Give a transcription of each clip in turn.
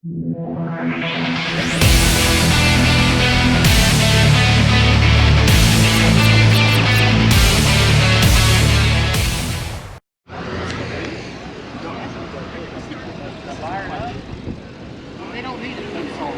They don't need it to be sold.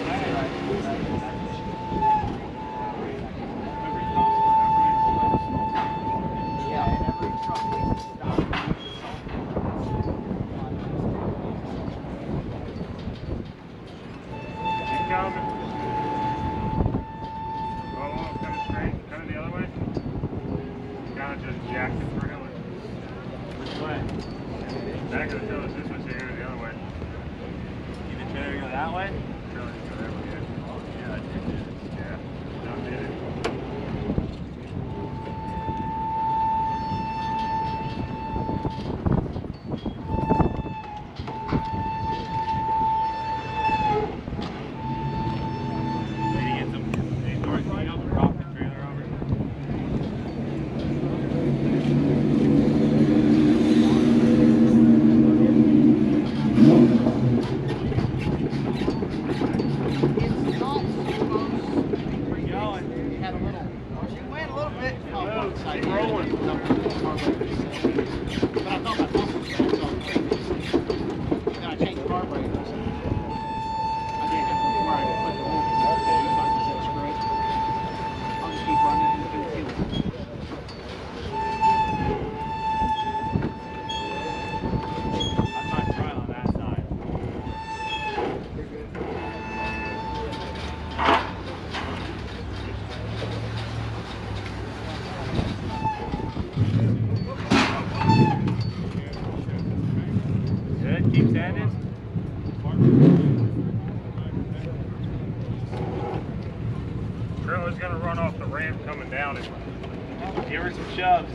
Trailer's gonna run off the ramp coming down it. Give her some shoves.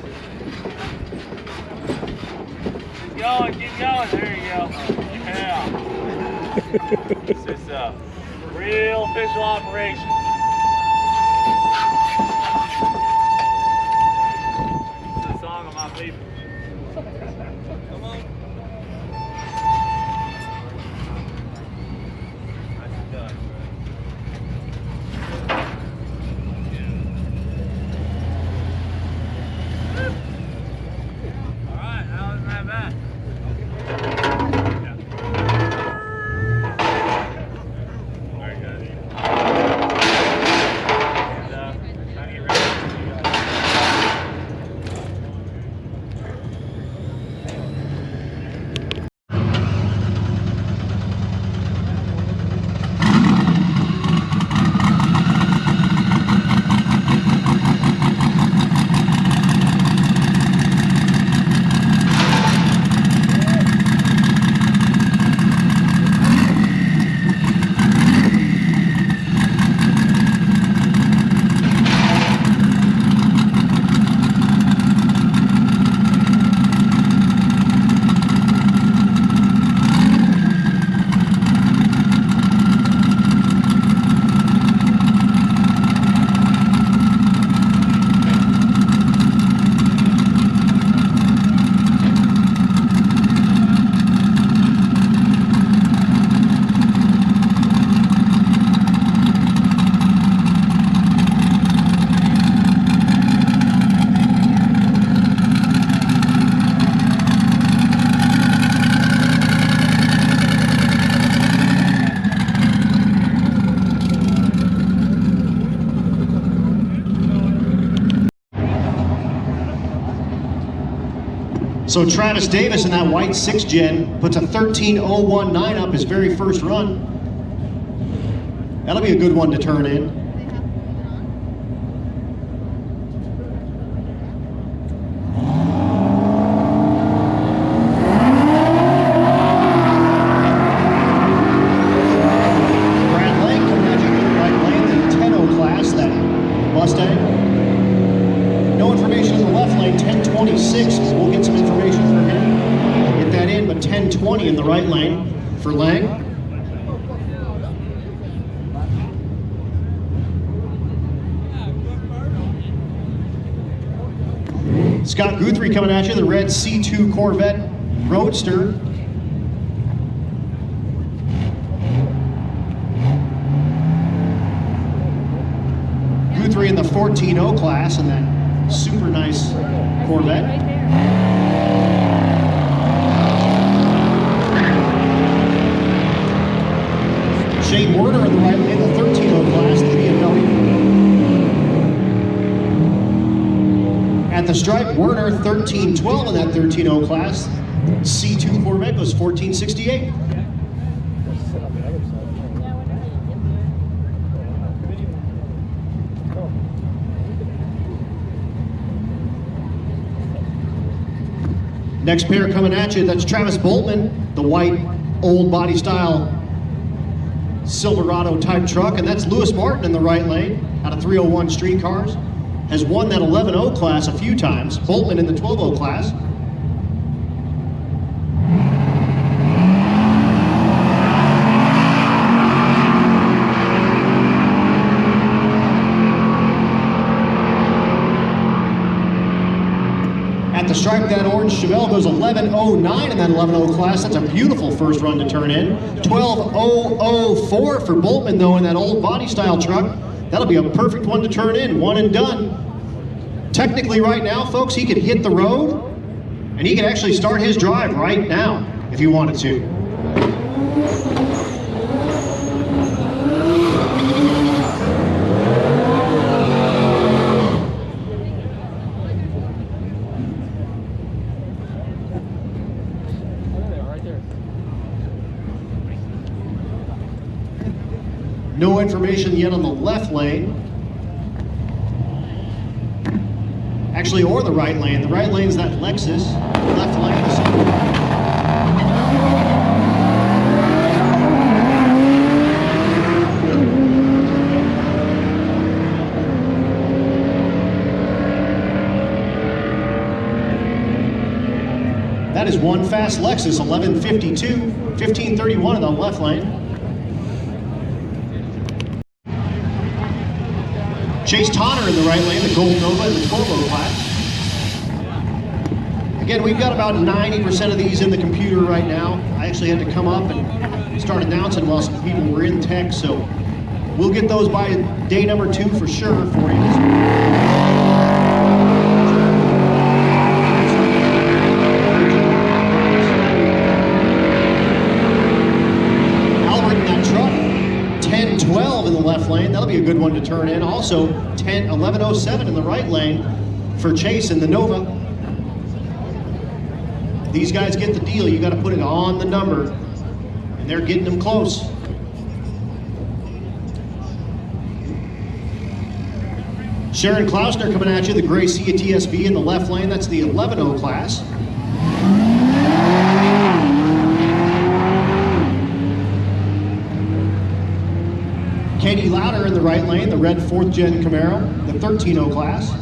Keep going, keep going. There you go. Yeah. This is a real official operation. This is a song of my people. Come on. Nice done. So Travis Davis in that white 6 gen puts a 13.019 up his very first run. That'll be a good one to turn in. Brad Lake coming out in the right lane, the 10.0 class, that Mustang. No information in the left lane, 1026. We'll get some information from him. Get that in, but 1020 in the right lane for Lang. Scott Guthrie coming at you, the red C2 Corvette Roadster. 14-0 class in that super nice Corvette. Shane Werner in the right lane, the 13-0 class, the BMW. At the stripe, Werner 13-12 in that 13-0 class. C2 Corvette goes 1468. Next pair coming at you, that's Travis Boltman, the white old body style Silverado type truck, and that's Lewis Martin in the right lane out of 301 Streetcars. Has won that 11-0 class a few times. Boltman in the 12-0 class. At the stripe, that orange Chevelle goes 11.09 in that 11.0 class. That's a beautiful first run to turn in. 12.004 for Boltman, though, in that old body style truck. That'll be a perfect one to turn in, one and done. Technically right now, folks, he could hit the road, and he could actually start his drive right now if he wanted to. No information yet on the left lane. Actually, or the right lane. The right lane's that Lexus. Left lane is... That is one fast Lexus, 1152, 1531 in the left lane. Chase Tonner in the right lane, the Gold Nova in the Turbo class. Again, we've got about 90% of these in the computer right now. I actually had to come up and start announcing while some people were in tech, so we'll get those by day number 2 for sure for you. Left lane, that'll be a good one to turn in. Also 11.07 in the right lane for Chase in the Nova. These guys get the deal. You got to put it on the number, and they're getting them close. Sharon Klausner coming at you, the gray Sea TSV in the left lane. That's the 11.0 class. Katie Lauder in the right lane, the red 4th gen Camaro, the 13.0 class.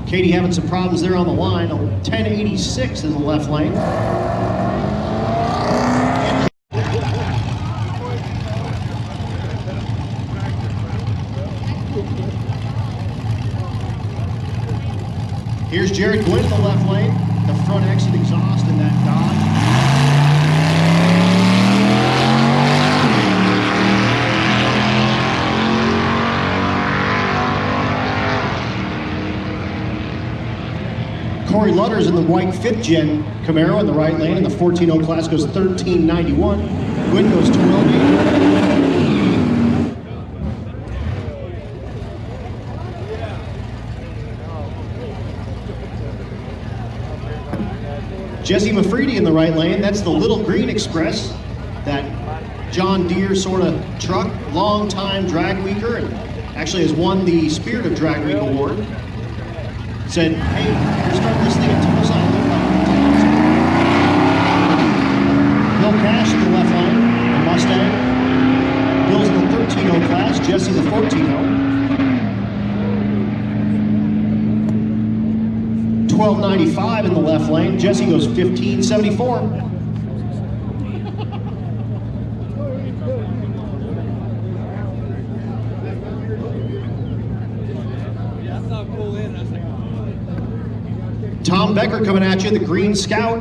Katie having some problems there on the line, a 1086 in the left lane. Here's Jared Gwynn in the left lane, the front exit exhaust in that Dodge. Corey Lutter's in the white 5th gen Camaro in the right lane, and the 14.0 class goes 1391. Gwynn goes 12.8. Jesse Mafridi in the right lane, that's the Little Green Express, that John Deere sort of truck, long-time drag weeker, and actually has won the Spirit of Drag Week Award. Said, hey, we're starting this thing at Tulsa. Bill Cash in the left lane, the Mustang. Bill's in the 13.0 class, Jesse the 14.0. 12.95 in the left lane, Jesse goes 15.74. Tom Becker coming at you, the Green Scout